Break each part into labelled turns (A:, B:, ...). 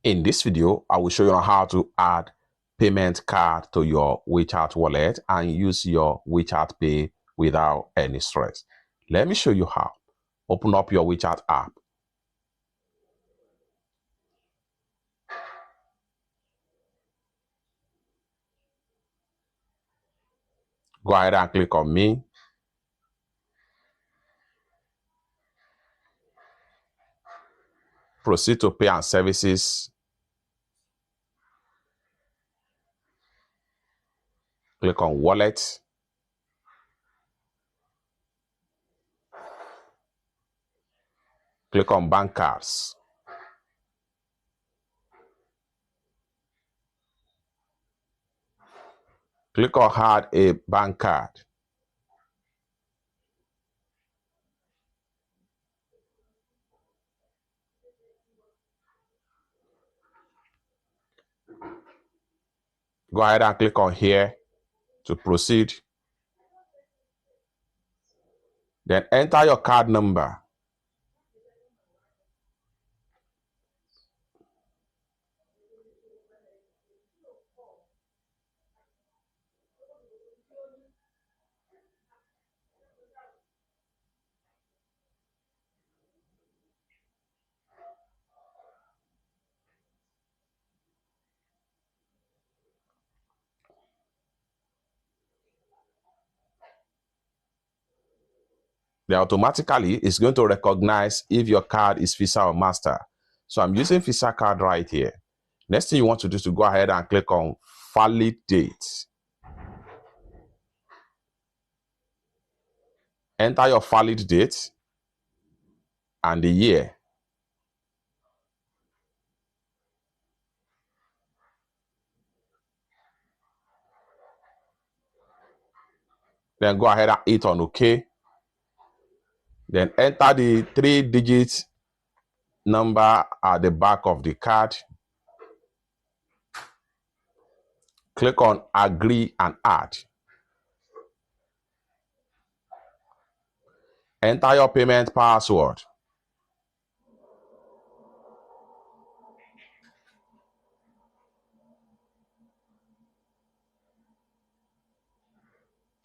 A: In this video, I will show you how to add payment card to your WeChat wallet and use your WeChat Pay without any stress. Let me show you how. Open up your WeChat app. Go ahead and click on Me. Proceed to Pay and Services. Click on Wallet. Click on Bank Cards. Click on Add a Bank Card. Go ahead and click on Here to proceed. Then enter your card number. Then automatically it's going to recognize if your card is Visa or Master. So I'm using Visa card right here. Next thing you want to do is to go ahead and click on Valid Date. Enter your valid date and the year. Then go ahead and hit on OK. Then enter the 3-digit number at the back of the card. Click on Agree and Add. Enter your payment password.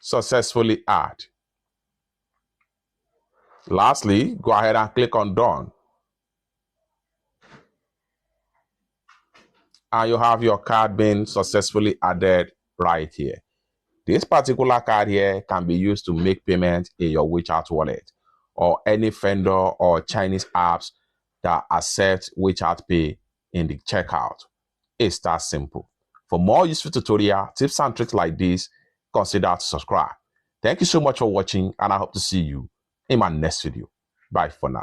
A: Successfully add. Lastly, go ahead and click on Done. And you have your card being successfully added right here. This particular card here can be used to make payment in your WeChat wallet or any vendor or Chinese apps that accept WeChat Pay in the checkout. It's that simple. For more useful tutorial, tips and tricks like this, consider to subscribe. Thank you so much for watching, and I hope to see you in my next video. Bye for now.